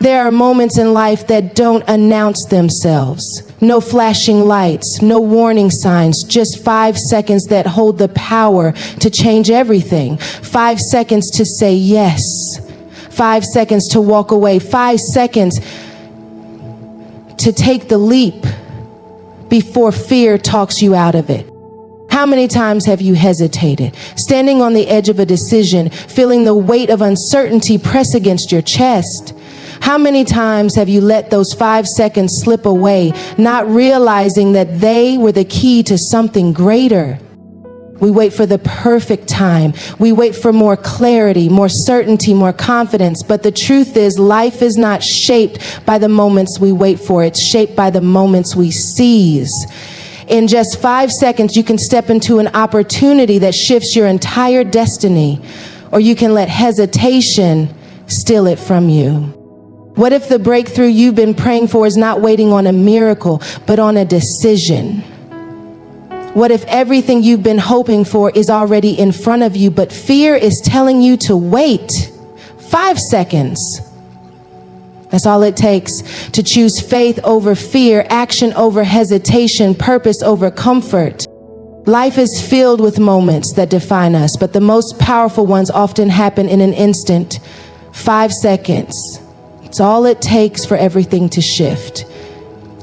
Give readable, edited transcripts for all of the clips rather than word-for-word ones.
There are moments in life that don't announce themselves. No flashing lights, no warning signs, just 5 seconds that hold the power to change everything. 5 seconds to say yes. 5 seconds to walk away. 5 seconds to take the leap before fear talks you out of it. How many times have you hesitated, standing on the edge of a decision, feeling the weight of uncertainty press against your chest? How many times have you let those 5 seconds slip away, not realizing that they were the key to something greater? We wait for the perfect time. We wait for more clarity, more certainty, more confidence. But the truth is, life is not shaped by the moments we wait for. It's shaped by the moments we seize. In just 5 seconds, you can step into an opportunity that shifts your entire destiny, or you can let hesitation steal it from you. What if the breakthrough you've been praying for is not waiting on a miracle, but on a decision? What if everything you've been hoping for is already in front of you, but fear is telling you to wait? 5 seconds. That's all it takes to choose faith over fear, action over hesitation, purpose over comfort. Life is filled with moments that define us, but the most powerful ones often happen in an instant. 5 seconds. It's all it takes for everything to shift.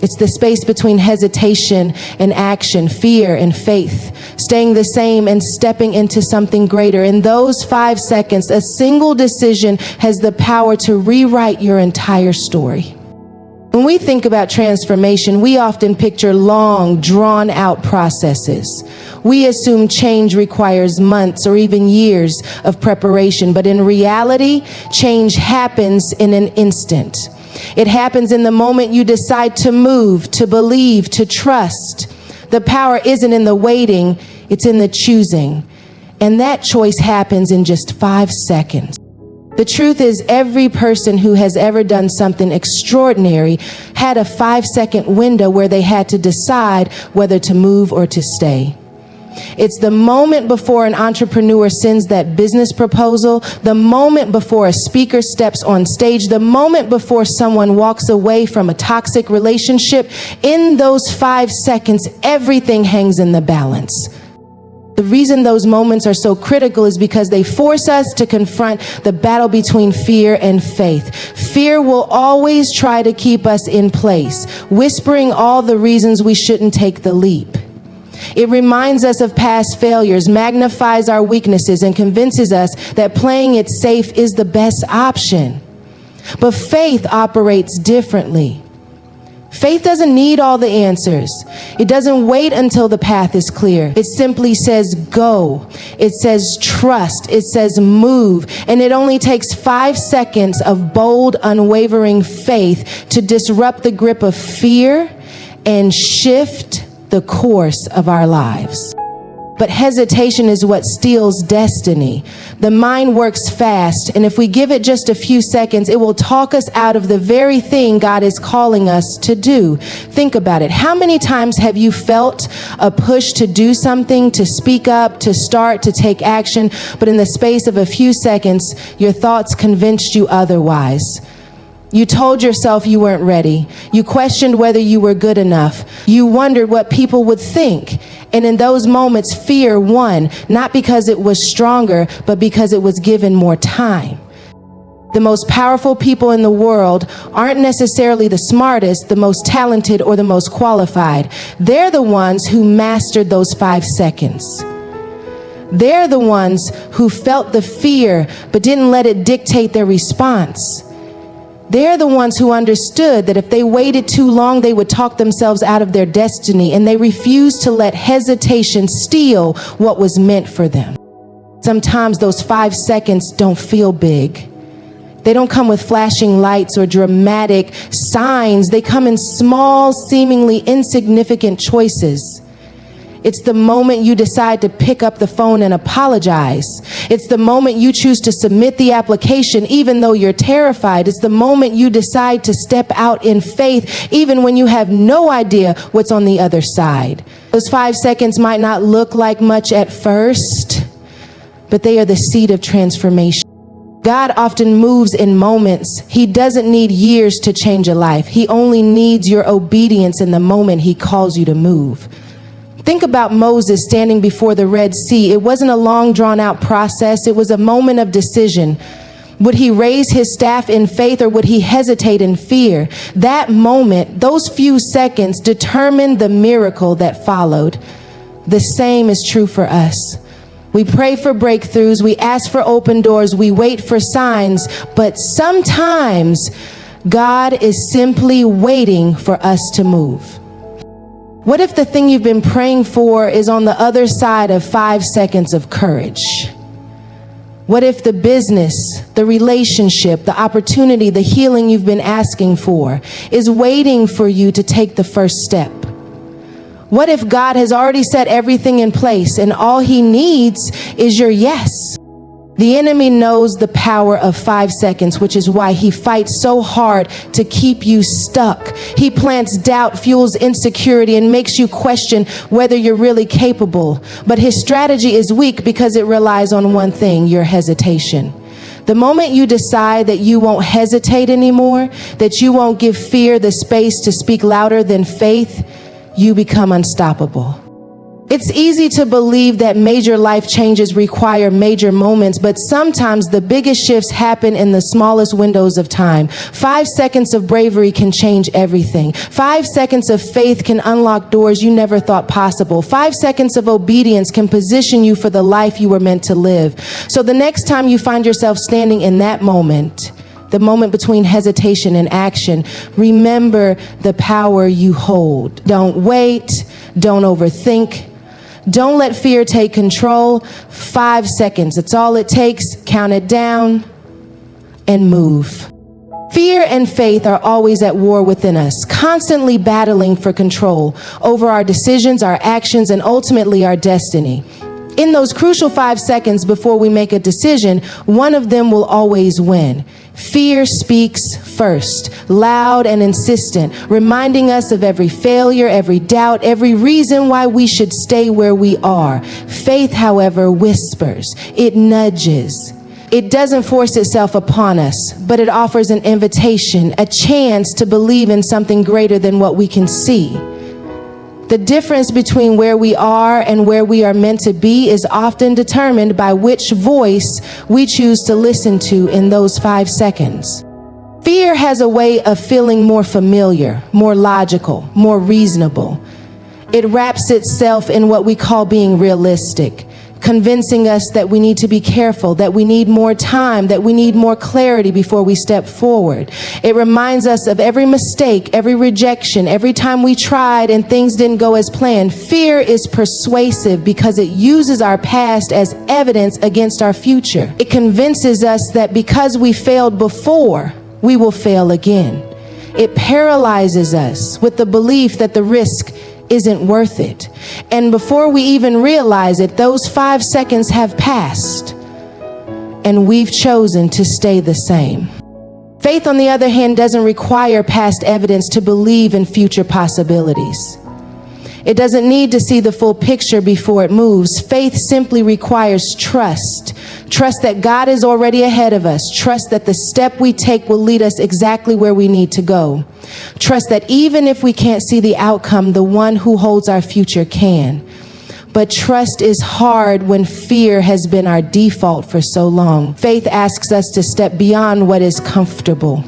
It's the space between hesitation and action, fear and faith, staying the same and stepping into something greater. In those 5 seconds, a single decision has the power to rewrite your entire story. When we think about transformation, we often picture long, drawn-out processes. We assume change requires months or even years of preparation, but in reality, change happens in an instant. It happens in the moment you decide to move, to believe, to trust. The power isn't in the waiting, it's in the choosing. And that choice happens in just 5 seconds. The truth is, every person who has ever done something extraordinary had a 5-second window where they had to decide whether to move or to stay. It's the moment before an entrepreneur sends that business proposal, the moment before a speaker steps on stage, the moment before someone walks away from a toxic relationship. In those 5 seconds, everything hangs in the balance. The reason those moments are so critical is because they force us to confront the battle between fear and faith. Fear will always try to keep us in place, whispering all the reasons we shouldn't take the leap. It reminds us of past failures, magnifies our weaknesses, and convinces us that playing it safe is the best option. But faith operates differently. Faith doesn't need all the answers. It doesn't wait until the path is clear. It simply says go. It says trust. It says move. And it only takes 5 seconds of bold, unwavering faith to disrupt the grip of fear and shift the course of our lives. But hesitation is what steals destiny. The mind works fast, and if we give it just a few seconds, it will talk us out of the very thing God is calling us to do. Think about it. How many times have you felt a push to do something, to speak up, to start, to take action, but in the space of a few seconds, your thoughts convinced you otherwise? You told yourself you weren't ready. You questioned whether you were good enough. You wondered what people would think. And in those moments, fear won, not because it was stronger, but because it was given more time. The most powerful people in the world aren't necessarily the smartest, the most talented, or the most qualified. They're the ones who mastered those 5 seconds. They're the ones who felt the fear, but didn't let it dictate their response. They're the ones who understood that if they waited too long, they would talk themselves out of their destiny, and they refused to let hesitation steal what was meant for them. Sometimes those 5 seconds don't feel big. They don't come with flashing lights or dramatic signs. They come in small, seemingly insignificant choices. It's the moment you decide to pick up the phone and apologize. It's the moment you choose to submit the application even though you're terrified. It's the moment you decide to step out in faith even when you have no idea what's on the other side. Those 5 seconds might not look like much at first, but they are the seed of transformation. God often moves in moments. He doesn't need years to change a life. He only needs your obedience in the moment he calls you to move. Think about Moses standing before the Red Sea. It wasn't a long, drawn-out process. It was a moment of decision. Would he raise his staff in faith, or would he hesitate in fear? That moment, those few seconds, determined the miracle that followed. The same is true for us. We pray for breakthroughs, we ask for open doors, we wait for signs, but sometimes God is simply waiting for us to move. What if the thing you've been praying for is on the other side of 5 seconds of courage? What if the business, the relationship, the opportunity, the healing you've been asking for is waiting for you to take the first step? What if God has already set everything in place and all he needs is your yes? The enemy knows the power of 5 seconds, which is why he fights so hard to keep you stuck. He plants doubt, fuels insecurity, and makes you question whether you're really capable. But his strategy is weak because it relies on one thing: your hesitation. The moment you decide that you won't hesitate anymore, that you won't give fear the space to speak louder than faith, you become unstoppable. It's easy to believe that major life changes require major moments, but sometimes the biggest shifts happen in the smallest windows of time. 5 seconds of bravery can change everything. 5 seconds of faith can unlock doors you never thought possible. 5 seconds of obedience can position you for the life you were meant to live. So the next time you find yourself standing in that moment, the moment between hesitation and action, remember the power you hold. Don't wait. Don't overthink. Don't let fear take control. 5 seconds. That's all it takes. Count it down and move. Fear and faith are always at war within us, constantly battling for control over our decisions, our actions, and ultimately our destiny. In those crucial 5 seconds before we make a decision, one of them will always win. Fear speaks first, loud and insistent, reminding us of every failure, every doubt, every reason why we should stay where we are. Faith, however, whispers. It nudges. It doesn't force itself upon us, but it offers an invitation, a chance to believe in something greater than what we can see. The difference between where we are and where we are meant to be is often determined by which voice we choose to listen to in those 5 seconds. Fear has a way of feeling more familiar, more logical, more reasonable. It wraps itself in what we call being realistic, convincing us that we need to be careful, that we need more time, that we need more clarity before we step forward. It reminds us of every mistake, every rejection, every time we tried and things didn't go as planned. Fear is persuasive because it uses our past as evidence against our future. It convinces us that because we failed before, we will fail again. It paralyzes us with the belief that the risk isn't worth it. And before we even realize it, those 5 seconds have passed and we've chosen to stay the same. Faith, on the other hand, doesn't require past evidence to believe in future possibilities. It doesn't need to see the full picture before it moves. Faith simply requires trust. Trust that God is already ahead of us. Trust that the step we take will lead us exactly where we need to go. Trust that even if we can't see the outcome, the one who holds our future can. But trust is hard when fear has been our default for so long. Faith asks us to step beyond what is comfortable,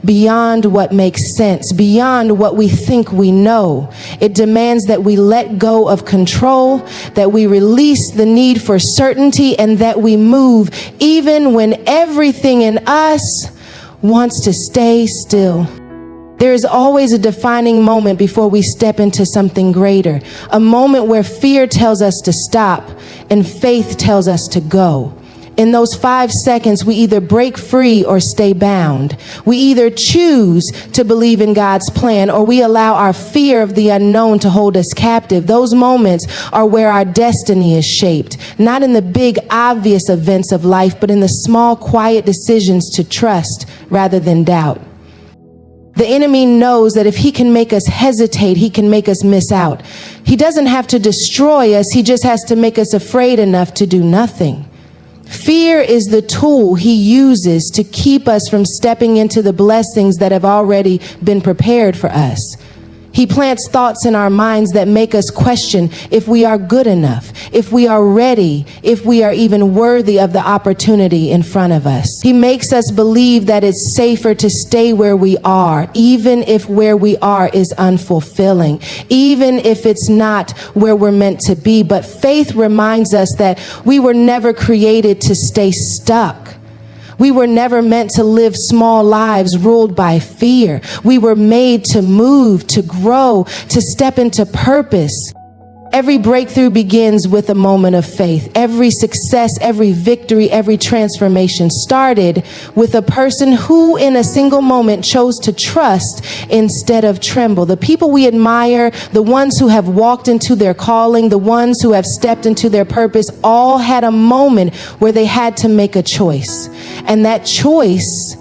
beyond what makes sense, beyond what we think we know. It demands that we let go of control, that we release the need for certainty, and that we move even when everything in us wants to stay still. There is always a defining moment before we step into something greater, a moment where fear tells us to stop and faith tells us to go. In those 5 seconds, we either break free or stay bound. We either choose to believe in God's plan or we allow our fear of the unknown to hold us captive. Those moments are where our destiny is shaped, not in the big, obvious events of life, but in the small, quiet decisions to trust rather than doubt. The enemy knows that if he can make us hesitate, he can make us miss out. He doesn't have to destroy us. He just has to make us afraid enough to do nothing. Fear is the tool he uses to keep us from stepping into the blessings that have already been prepared for us. He plants thoughts in our minds that make us question if we are good enough, if we are ready, if we are even worthy of the opportunity in front of us. He makes us believe that it's safer to stay where we are, even if where we are is unfulfilling, even if it's not where we're meant to be. But faith reminds us that we were never created to stay stuck. We were never meant to live small lives ruled by fear. We were made to move, to grow, to step into purpose. Every breakthrough begins with a moment of faith. Every success, every victory, every transformation started with a person who in a single moment chose to trust instead of tremble. The people we admire, the ones who have walked into their calling, the ones who have stepped into their purpose, all had a moment where they had to make a choice. And that choice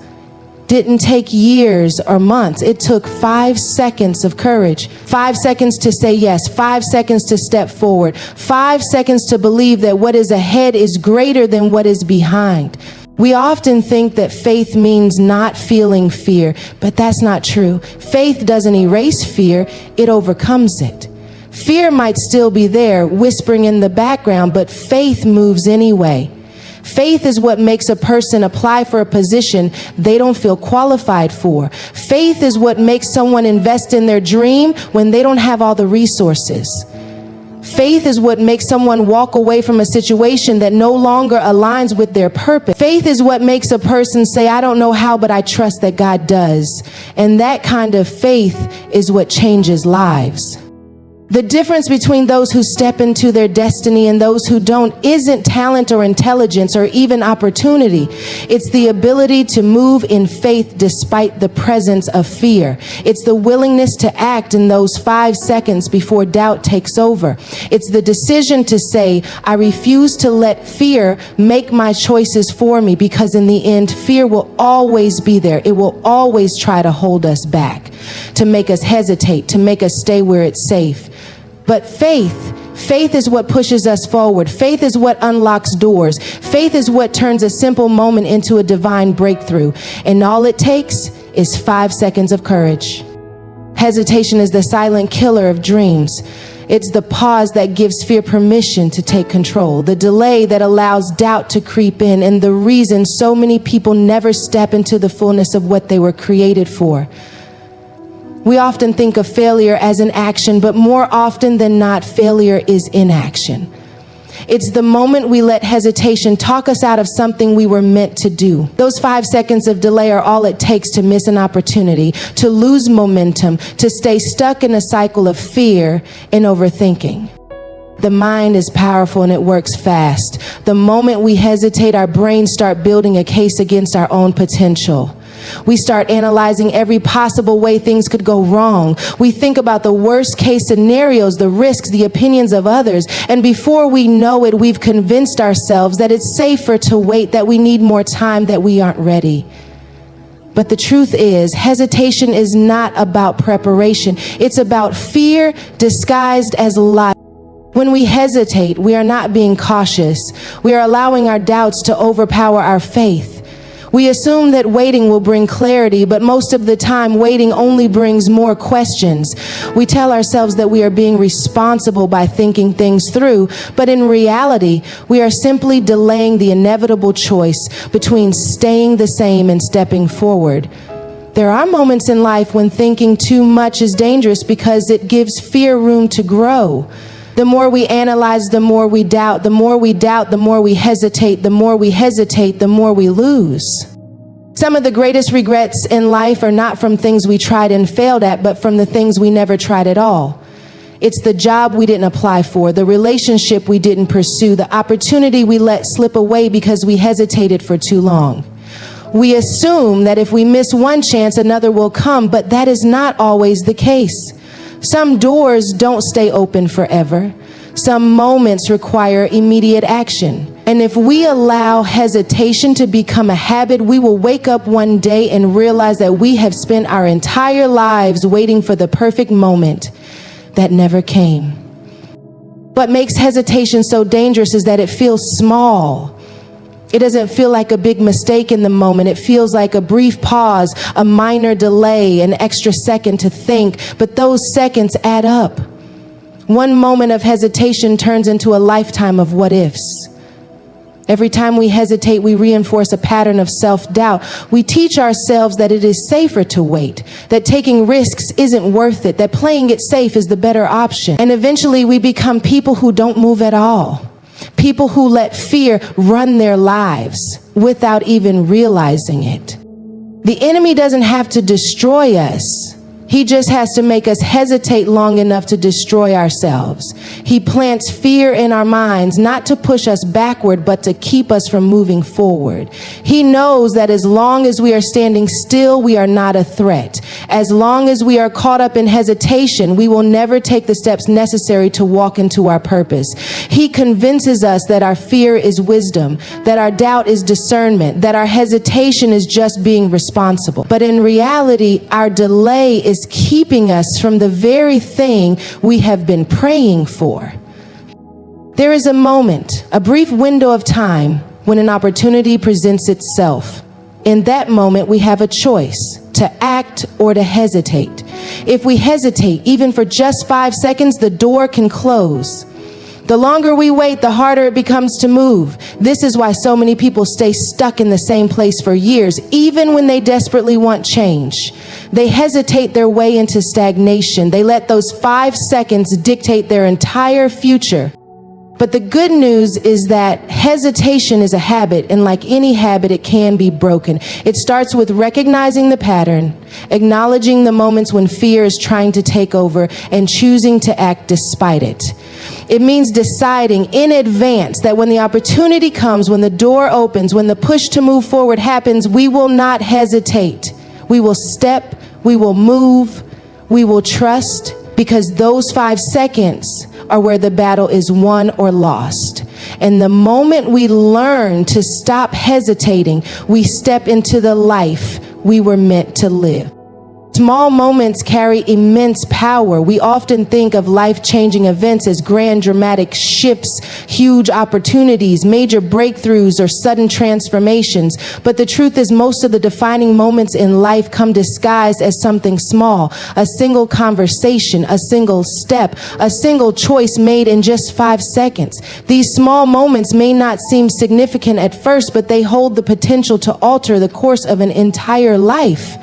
didn't take years or months. It took 5 seconds of courage, 5 seconds to say yes, 5 seconds to step forward, 5 seconds to believe that what is ahead is greater than what is behind. We often think that faith means not feeling fear, but that's not true. Faith doesn't erase fear, it overcomes it. Fear might still be there, whispering in the background, but faith moves anyway. Faith is what makes a person apply for a position they don't feel qualified for. Faith is what makes someone invest in their dream when they don't have all the resources. Faith is what makes someone walk away from a situation that no longer aligns with their purpose. Faith is what makes a person say, I don't know how, but I trust that God does. And that kind of faith is what changes lives. The difference between those who step into their destiny and those who don't isn't talent or intelligence or even opportunity. It's the ability to move in faith despite the presence of fear. It's the willingness to act in those 5 seconds before doubt takes over. It's the decision to say, I refuse to let fear make my choices for me, because in the end, fear will always be there. It will always try to hold us back, to make us hesitate, to make us stay where it's safe. But faith is what pushes us forward. Faith is what unlocks doors. Faith is what turns a simple moment into a divine breakthrough. And all it takes is 5 seconds of courage. Hesitation is the silent killer of dreams. It's the pause that gives fear permission to take control, the delay that allows doubt to creep in, and the reason so many people never step into the fullness of what they were created for. We often think of failure as an action, but more often than not, failure is inaction. It's the moment we let hesitation talk us out of something we were meant to do. Those 5 seconds of delay are all it takes to miss an opportunity, to lose momentum, to stay stuck in a cycle of fear and overthinking. The mind is powerful and it works fast. The moment we hesitate, our brains start building a case against our own potential. We start analyzing every possible way things could go wrong. We think about the worst case scenarios, the risks, the opinions of others. And before we know it, we've convinced ourselves that it's safer to wait, that we need more time, that we aren't ready. But the truth is, hesitation is not about preparation. It's about fear disguised as life. When we hesitate, we are not being cautious. We are allowing our doubts to overpower our faith. We assume that waiting will bring clarity, but most of the time, waiting only brings more questions. We tell ourselves that we are being responsible by thinking things through, but in reality, we are simply delaying the inevitable choice between staying the same and stepping forward. There are moments in life when thinking too much is dangerous because it gives fear room to grow. The more we analyze, the more we doubt. The more we doubt, the more we hesitate. The more we hesitate, the more we lose. Some of the greatest regrets in life are not from things we tried and failed at, but from the things we never tried at all. It's the job we didn't apply for, the relationship we didn't pursue, the opportunity we let slip away because we hesitated for too long. We assume that if we miss one chance, another will come, but that is not always the case. Some doors don't stay open forever. Some moments require immediate action. And if we allow hesitation to become a habit, we will wake up one day and realize that we have spent our entire lives waiting for the perfect moment that never came. What makes hesitation so dangerous is that it feels small. It doesn't feel like a big mistake in the moment. It feels like a brief pause, a minor delay, an extra second to think, but those seconds add up. One moment of hesitation turns into a lifetime of what ifs. Every time we hesitate, we reinforce a pattern of self-doubt. We teach ourselves that it is safer to wait, that taking risks isn't worth it, that playing it safe is the better option. And eventually we become people who don't move at all. People who let fear run their lives without even realizing it. The enemy doesn't have to destroy us. He just has to make us hesitate long enough to destroy ourselves. He plants fear in our minds, not to push us backward, but to keep us from moving forward. He knows that as long as we are standing still, we are not a threat. As long as we are caught up in hesitation, we will never take the steps necessary to walk into our purpose. He convinces us that our fear is wisdom, that our doubt is discernment, that our hesitation is just being responsible. But in reality, our delay is keeping us from the very thing we have been praying for. There is a moment, a brief window of time, when an opportunity presents itself. In that moment, we have a choice to act or to hesitate. If we hesitate, even for just 5 seconds, the door can close. The longer we wait, the harder it becomes to move. This is why so many people stay stuck in the same place for years, even when they desperately want change. They hesitate their way into stagnation. They let those 5 seconds dictate their entire future. But the good news is that hesitation is a habit, and like any habit, it can be broken. It starts with recognizing the pattern, acknowledging the moments when fear is trying to take over, and choosing to act despite it. It means deciding in advance that when the opportunity comes, when the door opens, when the push to move forward happens, we will not hesitate. We will step, we will move, we will trust, because those 5 seconds are where the battle is won or lost. And the moment we learn to stop hesitating, we step into the life we were meant to live. Small moments carry immense power. We often think of life-changing events as grand dramatic shifts, huge opportunities, major breakthroughs, or sudden transformations. But the truth is, most of the defining moments in life come disguised as something small: a single conversation, a single step, a single choice made in just 5 seconds. These small moments may not seem significant at first, but they hold the potential to alter the course of an entire life.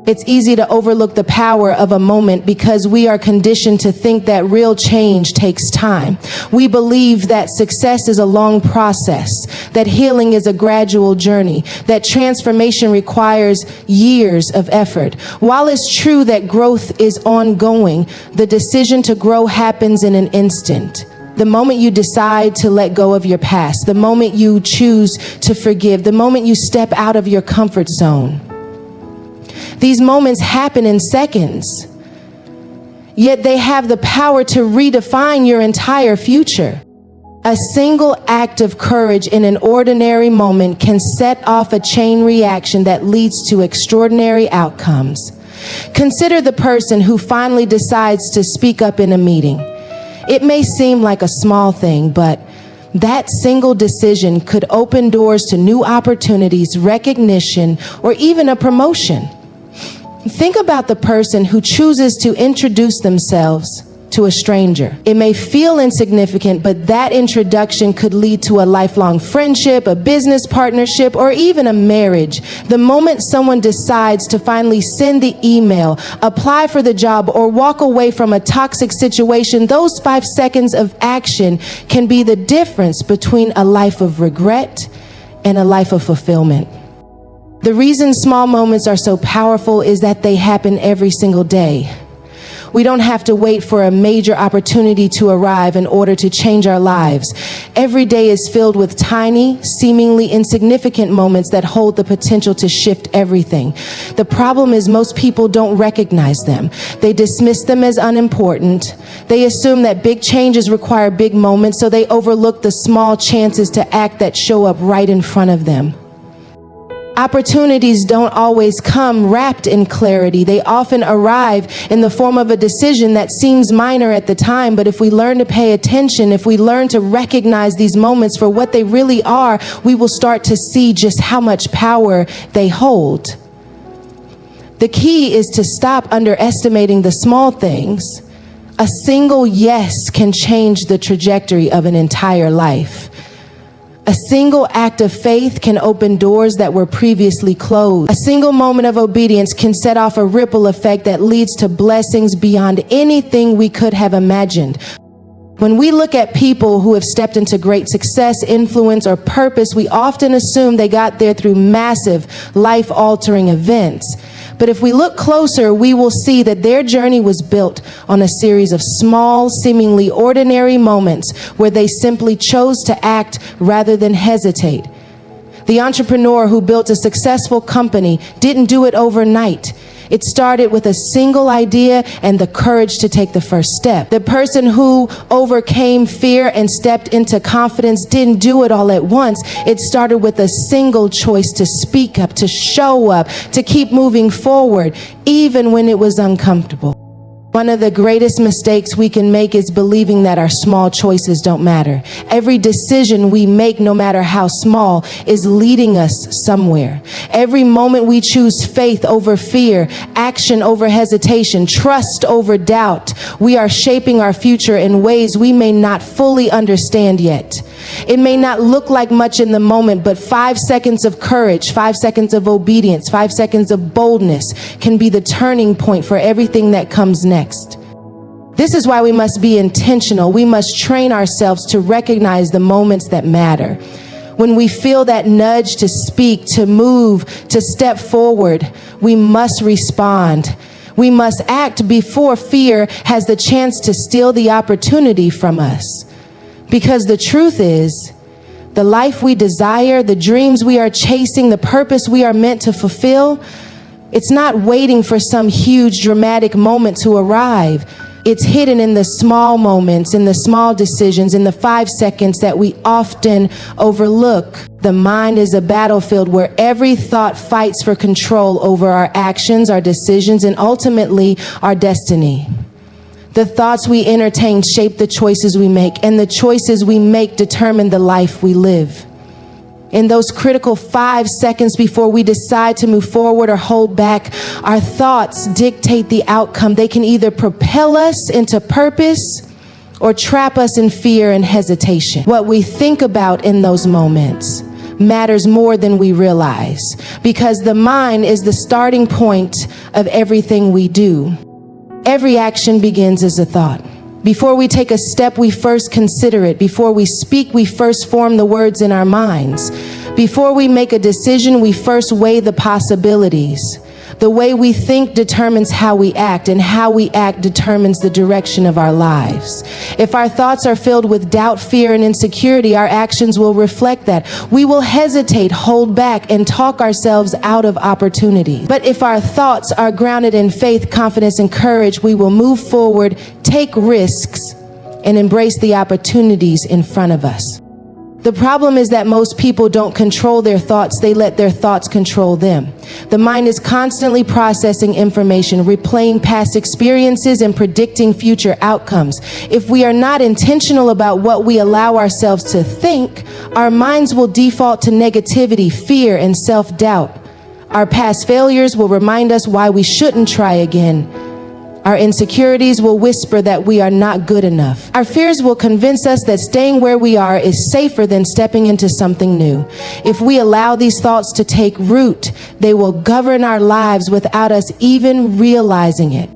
It's easy to overlook the power of a moment because we are conditioned to think that real change takes time. We believe that success is a long process, that healing is a gradual journey, that transformation requires years of effort. While it's true that growth is ongoing, the decision to grow happens in an instant. The moment you decide to let go of your past, the moment you choose to forgive, the moment you step out of your comfort zone. These moments happen in seconds, yet they have the power to redefine your entire future. A single act of courage in an ordinary moment can set off a chain reaction that leads to extraordinary outcomes. Consider the person who finally decides to speak up in a meeting. It may seem like a small thing, but that single decision could open doors to new opportunities, recognition, or even a promotion. Think about the person who chooses to introduce themselves to a stranger. It may feel insignificant, but that introduction could lead to a lifelong friendship, a business partnership, or even a marriage. The moment someone decides to finally send the email, apply for the job, or walk away from a toxic situation, those 5 seconds of action can be the difference between a life of regret and a life of fulfillment. The reason small moments are so powerful is that they happen every single day. We don't have to wait for a major opportunity to arrive in order to change our lives. Every day is filled with tiny, seemingly insignificant moments that hold the potential to shift everything. The problem is most people don't recognize them. They dismiss them as unimportant. They assume that big changes require big moments, so they overlook the small chances to act that show up right in front of them. Opportunities don't always come wrapped in clarity. They often arrive in the form of a decision that seems minor at the time, but if we learn to pay attention, if we learn to recognize these moments for what they really are, we will start to see just how much power they hold. The key is to stop underestimating the small things. A single yes can change the trajectory of an entire life. A single act of faith can open doors that were previously closed. A single moment of obedience can set off a ripple effect that leads to blessings beyond anything we could have imagined. When we look at people who have stepped into great success, influence, or purpose, we often assume they got there through massive, life-altering events. But if we look closer, we will see that their journey was built on a series of small, seemingly ordinary moments where they simply chose to act rather than hesitate. The entrepreneur who built a successful company didn't do it overnight. It started with a single idea and the courage to take the first step. The person who overcame fear and stepped into confidence didn't do it all at once. It started with a single choice to speak up, to show up, to keep moving forward, even when it was uncomfortable. One of the greatest mistakes we can make is believing that our small choices don't matter. Every decision we make, no matter how small, is leading us somewhere. Every moment we choose faith over fear, action over hesitation, trust over doubt, we are shaping our future in ways we may not fully understand yet. It may not look like much in the moment, but 5 seconds of courage, 5 seconds of obedience, 5 seconds of boldness can be the turning point for everything that comes next. This is why we must be intentional. We must train ourselves to recognize the moments that matter. When we feel that nudge to speak, to move, to step forward, we must respond. We must act before fear has the chance to steal the opportunity from us. Because the truth is, the life we desire, the dreams we are chasing, the purpose we are meant to fulfill, it's not waiting for some huge dramatic moment to arrive. It's hidden in the small moments, in the small decisions, in the 5 seconds that we often overlook. The mind is a battlefield where every thought fights for control over our actions, our decisions, and ultimately our destiny. The thoughts we entertain shape the choices we make, and the choices we make determine the life we live. In those critical 5 seconds before we decide to move forward or hold back, our thoughts dictate the outcome. They can either propel us into purpose or trap us in fear and hesitation. What we think about in those moments matters more than we realize, because the mind is the starting point of everything we do. Every action begins as a thought. Before we take a step, we first consider it. Before we speak, we first form the words in our minds. Before we make a decision, we first weigh the possibilities. The way we think determines how we act, and how we act determines the direction of our lives. If our thoughts are filled with doubt, fear, and insecurity, our actions will reflect that. We will hesitate, hold back, and talk ourselves out of opportunity. But if our thoughts are grounded in faith, confidence, and courage, we will move forward, take risks, and embrace the opportunities in front of us. The problem is that most people don't control their thoughts. They let their thoughts control them. The mind is constantly processing information, replaying past experiences, and predicting future outcomes. If we are not intentional about what we allow ourselves to think, our minds will default to negativity, fear, and self-doubt. Our past failures will remind us why we shouldn't try again. Our insecurities will whisper that we are not good enough. Our fears will convince us that staying where we are is safer than stepping into something new. If we allow these thoughts to take root, they will govern our lives without us even realizing it.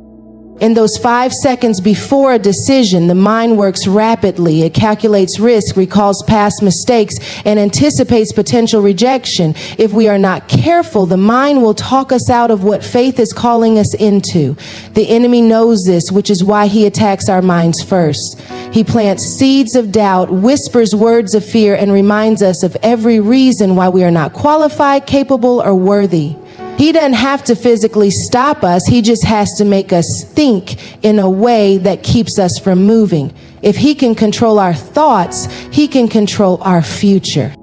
In those 5 seconds before a decision, the mind works rapidly. It calculates risk, recalls past mistakes, and anticipates potential rejection. If we are not careful, the mind will talk us out of what faith is calling us into. The enemy knows this, which is why he attacks our minds first. He plants seeds of doubt, whispers words of fear, and reminds us of every reason why we are not qualified, capable, or worthy. He doesn't have to physically stop us. He just has to make us think in a way that keeps us from moving. If he can control our thoughts, he can control our future.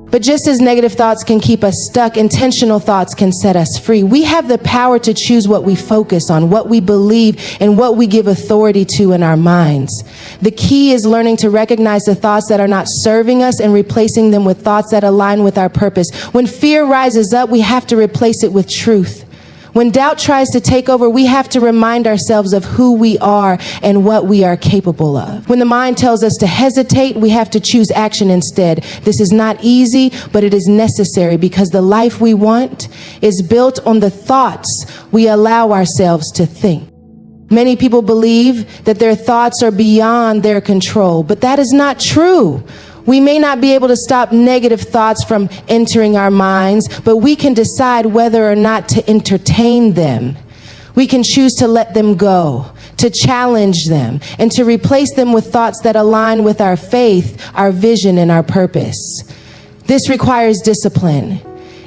But just as negative thoughts can keep us stuck, intentional thoughts can set us free. We have the power to choose what we focus on, what we believe, and what we give authority to in our minds. The key is learning to recognize the thoughts that are not serving us and replacing them with thoughts that align with our purpose. When fear rises up, we have to replace it with truth. When doubt tries to take over, we have to remind ourselves of who we are and what we are capable of. When the mind tells us to hesitate, we have to choose action instead. This is not easy, but it is necessary because the life we want is built on the thoughts we allow ourselves to think. Many people believe that their thoughts are beyond their control, but that is not true. We may not be able to stop negative thoughts from entering our minds, but we can decide whether or not to entertain them. We can choose to let them go, to challenge them, and to replace them with thoughts that align with our faith, our vision, and our purpose. This requires discipline.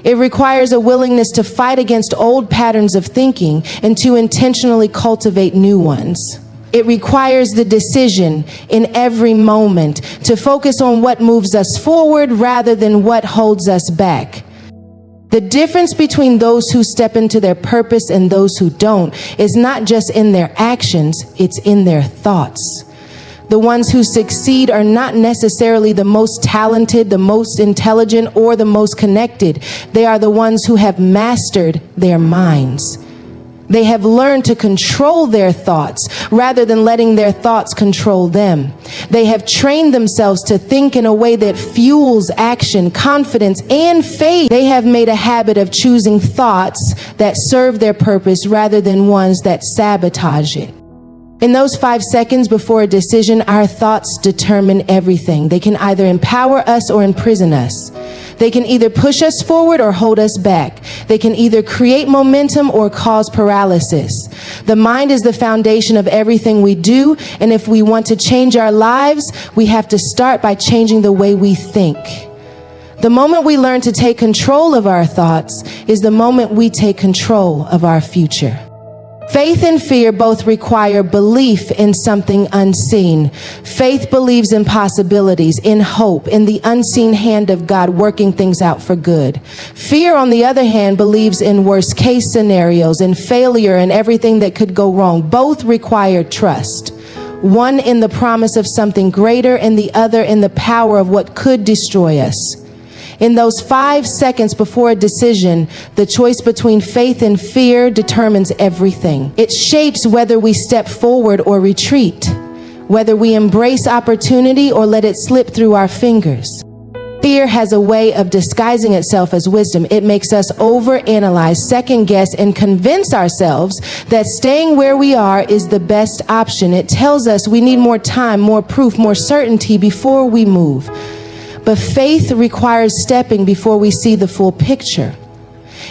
It requires a willingness to fight against old patterns of thinking and to intentionally cultivate new ones. It requires the decision in every moment to focus on what moves us forward rather than what holds us back. The difference between those who step into their purpose and those who don't is not just in their actions, it's in their thoughts. The ones who succeed are not necessarily the most talented, the most intelligent, or the most connected. They are the ones who have mastered their minds. They have learned to control their thoughts rather than letting their thoughts control them. They have trained themselves to think in a way that fuels action, confidence, and faith. They have made a habit of choosing thoughts that serve their purpose rather than ones that sabotage it. In those 5 seconds before a decision, our thoughts determine everything. They can either empower us or imprison us. They can either push us forward or hold us back. They can either create momentum or cause paralysis. The mind is the foundation of everything we do, and if we want to change our lives, we have to start by changing the way we think. The moment we learn to take control of our thoughts is the moment we take control of our future. Faith and fear both require belief in something unseen. Faith believes in possibilities, in hope, in the unseen hand of God working things out for good. Fear, on the other hand, believes in worst case scenarios, in failure, and everything that could go wrong. Both require trust. One in the promise of something greater and the other in the power of what could destroy us. In those 5 seconds before a decision, the choice between faith and fear determines everything. It shapes whether we step forward or retreat, whether we embrace opportunity or let it slip through our fingers. Fear has a way of disguising itself as wisdom. It makes us overanalyze, second guess, and convince ourselves that staying where we are is the best option. It tells us we need more time, more proof, more certainty before we move. But faith requires stepping before we see the full picture.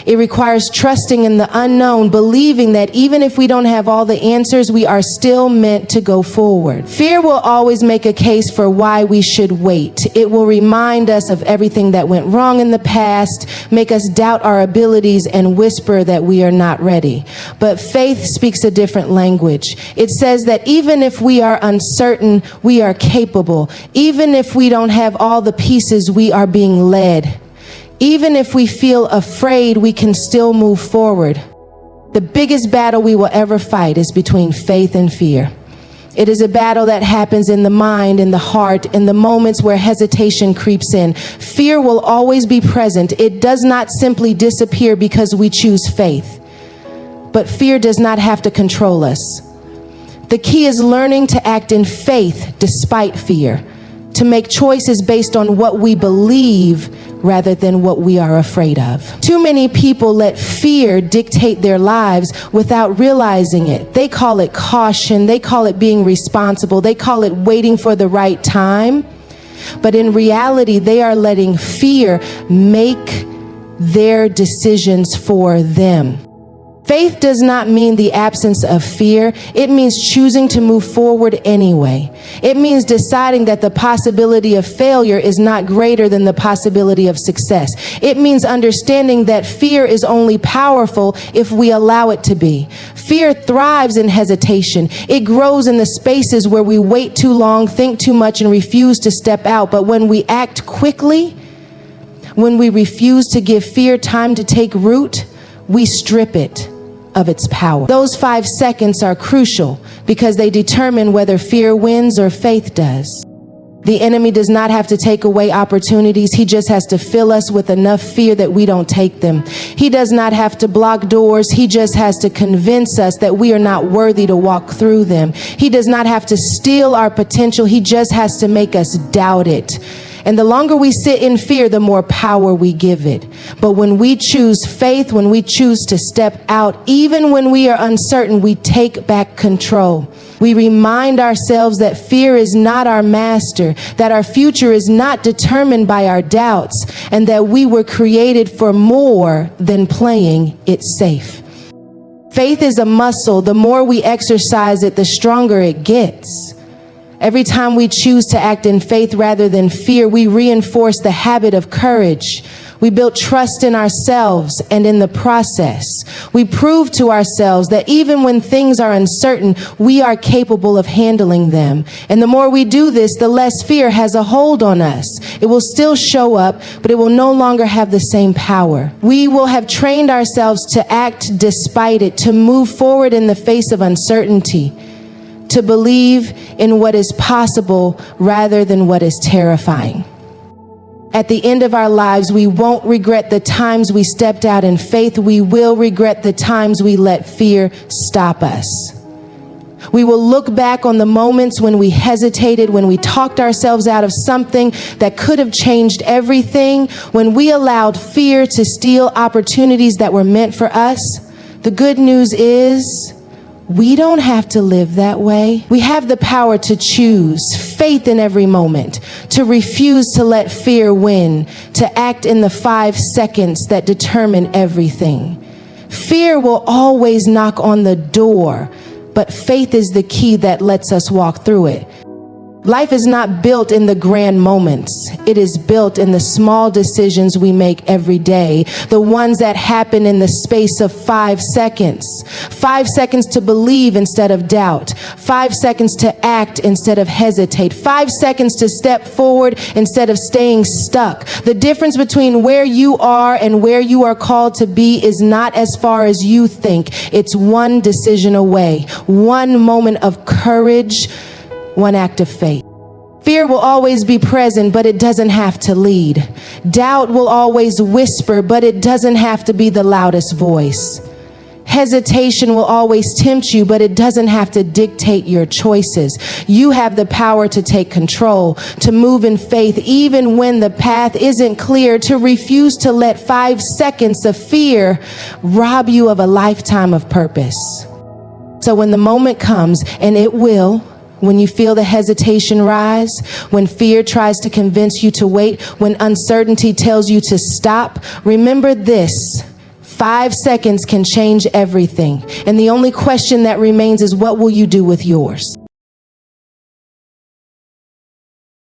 It requires trusting in the unknown, believing that even if we don't have all the answers, we are still meant to go forward. Fear will always make a case for why we should wait. It will remind us of everything that went wrong in the past, make us doubt our abilities, and whisper that we are not ready. But faith speaks a different language. It says that even if we are uncertain, we are capable. Even if we don't have all the pieces, we are being led. Even if we feel afraid, we can still move forward. The biggest battle we will ever fight is between faith and fear. It is a battle that happens in the mind, in the heart, in the moments where hesitation creeps in. Fear will always be present. It does not simply disappear because we choose faith. But fear does not have to control us. The key is learning to act in faith despite fear, to make choices based on what we believe rather than what we are afraid of. Too many people let fear dictate their lives without realizing it. They call it caution. They call it being responsible. They call it waiting for the right time. But in reality, they are letting fear make their decisions for them. Faith does not mean the absence of fear. It means choosing to move forward anyway. It means deciding that the possibility of failure is not greater than the possibility of success. It means understanding that fear is only powerful if we allow it to be. Fear thrives in hesitation. It grows in the spaces where we wait too long, think too much, and refuse to step out. But when we act quickly, When we refuse to give fear time to take root, we strip it of its power. Those 5 seconds are crucial because they determine whether fear wins or faith does. The enemy does not have to take away opportunities. He just has to fill us with enough fear that we don't take them. He does not have to block doors. He just has to convince us that we are not worthy to walk through them. He does not have to steal our potential. He just has to make us doubt it. And the longer we sit in fear, the more power we give it. But when we choose faith, when we choose to step out, even when we are uncertain, we take back control. We remind ourselves that fear is not our master, that our future is not determined by our doubts, and that we were created for more than playing it safe. Faith is a muscle. The more we exercise it, the stronger it gets. Every time we choose to act in faith rather than fear, we reinforce the habit of courage. We build trust in ourselves, and in the process, we prove to ourselves that even when things are uncertain, we are capable of handling them. And the more we do this, the less fear has a hold on us. It will still show up, but it will no longer have the same power. We will have trained ourselves to act despite it, to move forward in the face of uncertainty, to believe in what is possible rather than what is terrifying. At the end of our lives, we won't regret the times we stepped out in faith. We will regret the times we let fear stop us. We will look back on the moments when we hesitated, when we talked ourselves out of something that could have changed everything, when we allowed fear to steal opportunities that were meant for us. The good news is, we don't have to live that way. We have the power to choose faith in every moment, to refuse to let fear win, to act in the 5 seconds that determine everything. Fear will always knock on the door, but faith is the key that lets us walk through it. Life is not built in the grand moments. It is built in the small decisions we make every day, the ones that happen in the space of 5 seconds. 5 seconds to believe instead of doubt. 5 seconds to act instead of hesitate. 5 seconds to step forward instead of staying stuck. The difference between where you are and where you are called to be is not as far as you think. It's one decision away, one moment of courage, one act of faith. Fear will always be present, but it doesn't have to lead. Doubt will always whisper, but it doesn't have to be the loudest voice. Hesitation will always tempt you, but it doesn't have to dictate your choices. You have the power to take control, to move in faith, even when the path isn't clear, to refuse to let 5 seconds of fear rob you of a lifetime of purpose. So when the moment comes, and it will, when you feel the hesitation rise, when fear tries to convince you to wait, when uncertainty tells you to stop, remember this: 5 seconds can change everything. And the only question that remains is, what will you do with yours?